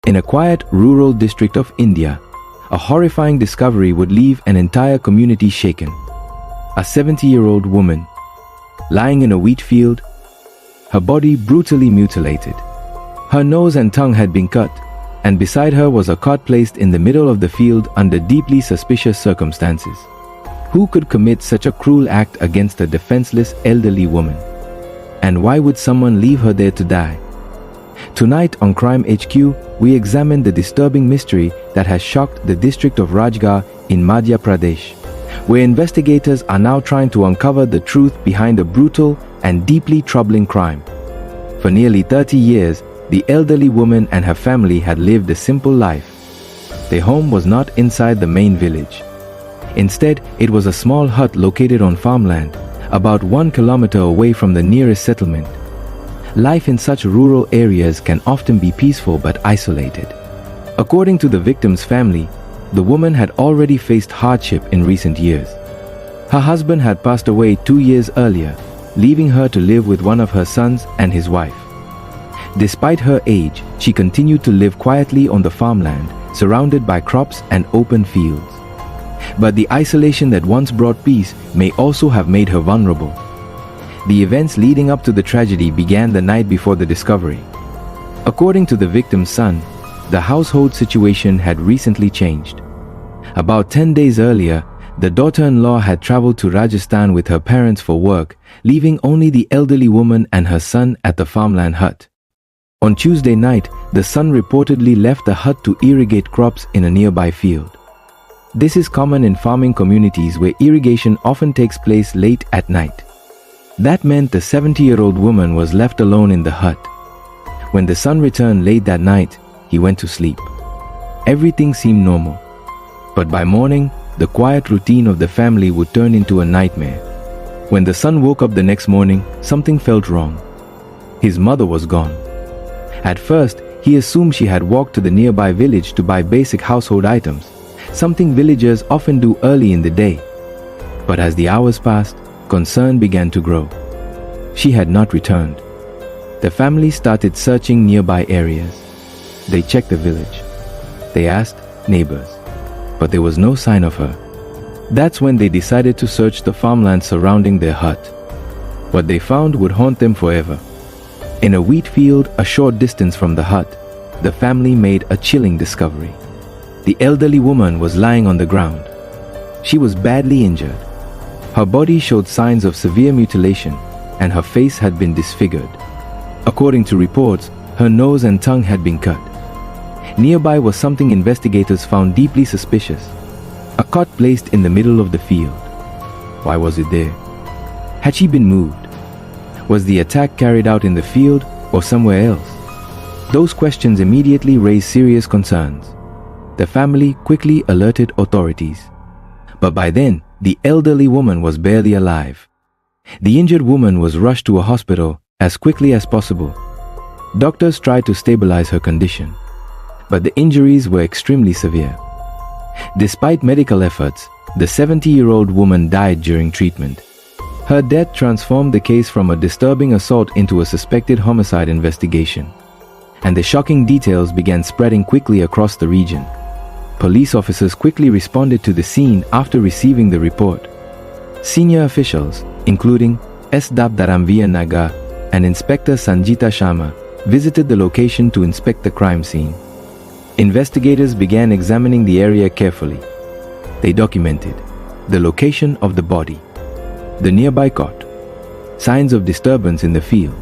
In a quiet, rural district of India, a horrifying discovery would leave an entire community shaken. A 70-year-old woman, lying in a wheat field, her body brutally mutilated. Her nose and tongue had been cut, and beside her was a cot placed in the middle of the field under deeply suspicious circumstances. Who could commit such a cruel act against a defenseless elderly woman? And why would someone leave her there to die? Tonight on Crime HQ, we examine the disturbing mystery that has shocked the district of Rajgarh in Madhya Pradesh, where investigators are now trying to uncover the truth behind a brutal and deeply troubling crime. For nearly 30 years, the elderly woman and her family had lived a simple life. Their home was not inside the main village. Instead, it was a small hut located on farmland, about 1 kilometer away from the nearest settlement. Life in such rural areas can often be peaceful but isolated. According to the victim's family, the woman had already faced hardship in recent years. Her husband had passed away 2 years earlier, leaving her to live with one of her sons and his wife. Despite her age, she continued to live quietly on the farmland, surrounded by crops and open fields. But the isolation that once brought peace may also have made her vulnerable. The events leading up to the tragedy began the night before the discovery. According to the victim's son, the household situation had recently changed. About 10 days earlier, the daughter-in-law had traveled to Rajasthan with her parents for work, leaving only the elderly woman and her son at the farmland hut. On Tuesday night, the son reportedly left the hut to irrigate crops in a nearby field. This is common in farming communities where irrigation often takes place late at night. That meant the 70-year-old woman was left alone in the hut. When the son returned late that night, he went to sleep. Everything seemed normal. But by morning, the quiet routine of the family would turn into a nightmare. When the son woke up the next morning, something felt wrong. His mother was gone. At first, he assumed she had walked to the nearby village to buy basic household items, something villagers often do early in the day. But as the hours passed, concern began to grow. She had not returned. The family started searching nearby areas. They checked the village. They asked neighbors, but there was no sign of her. That's when they decided to search the farmland surrounding their hut. What they found would haunt them forever. In a wheat field a short distance from the hut, the family made a chilling discovery. The elderly woman was lying on the ground. She was badly injured. Her body showed signs of severe mutilation, and her face had been disfigured. According to reports, her nose and tongue had been cut. Nearby was something investigators found deeply suspicious: a cot placed in the middle of the field. Why was it there? Had she been moved? Was the attack carried out in the field or somewhere else? Those questions immediately raised serious concerns. The family quickly alerted authorities. But by then, the elderly woman was barely alive. The injured woman was rushed to a hospital as quickly as possible. Doctors tried to stabilize her condition, but the injuries were extremely severe. Despite medical efforts, the 70-year-old woman died during treatment. Her death transformed the case from a disturbing assault into a suspected homicide investigation, and the shocking details began spreading quickly across the region. Police officers quickly responded to the scene after receiving the report. Senior officials, including SDOP Dharamveer Nagar and Inspector Sangeeta Sharma, visited the location to inspect the crime scene. Investigators began examining the area carefully. They documented the location of the body, the nearby cot, signs of disturbance in the field,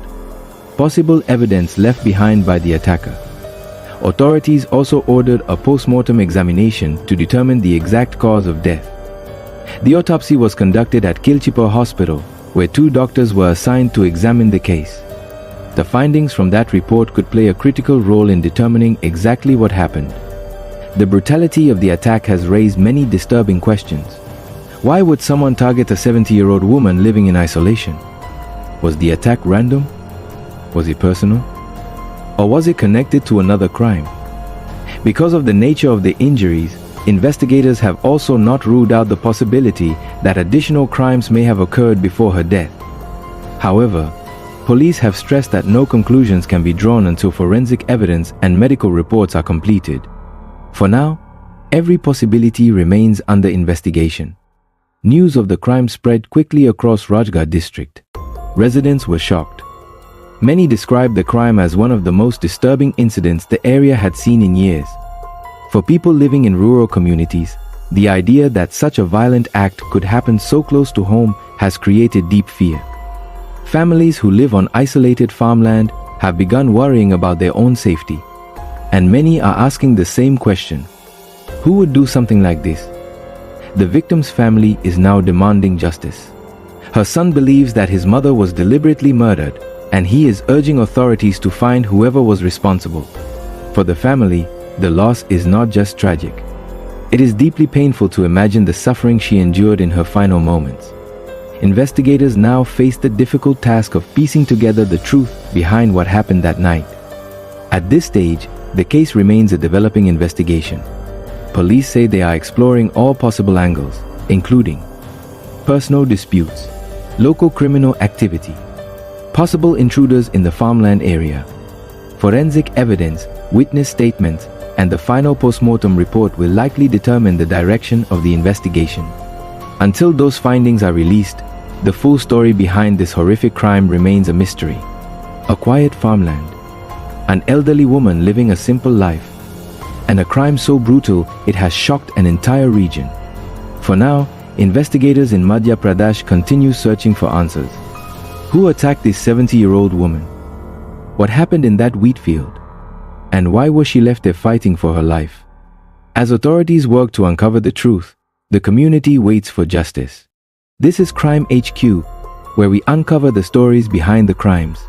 possible evidence left behind by the attacker. Authorities also ordered a post-mortem examination to determine the exact cause of death. The autopsy was conducted at Kilchipur Hospital, where 2 doctors were assigned to examine the case. The findings from that report could play a critical role in determining exactly what happened. The brutality of the attack has raised many disturbing questions. Why would someone target a 70-year-old woman living in isolation? Was the attack random? Was it personal? Or was it connected to another crime? Because of the nature of the injuries, investigators have also not ruled out the possibility that additional crimes may have occurred before her death. However, Police have stressed that no conclusions can be drawn until forensic evidence and medical reports are completed. For now, every possibility remains under investigation. News of the crime spread quickly across Rajgarh district. Residents were shocked. Many described the crime as one of the most disturbing incidents the area had seen in years. For people living in rural communities, the idea that such a violent act could happen so close to home has created deep fear. Families who live on isolated farmland have begun worrying about their own safety. And many are asking the same question: who would do something like this? The victim's family is now demanding justice. Her son believes that his mother was deliberately murdered, and he is urging authorities to find whoever was responsible. For the family, the loss is not just tragic. It is deeply painful to imagine the suffering she endured in her final moments. Investigators now face the difficult task of piecing together the truth behind what happened that night. At this stage, the case remains a developing investigation. Police say they are exploring all possible angles, including personal disputes, local criminal activity, possible intruders in the farmland area, forensic evidence, witness statements, and the final post-mortem report will likely determine the direction of the investigation. Until those findings are released, the full story behind this horrific crime remains a mystery. A quiet farmland, an elderly woman living a simple life, and a crime so brutal it has shocked an entire region. For now, investigators in Madhya Pradesh continue searching for answers. Who attacked this 70-year-old woman? What happened in that wheat field? And why was she left there fighting for her life? As authorities work to uncover the truth, the community waits for justice. This is Crime HQ, where we uncover the stories behind the crimes.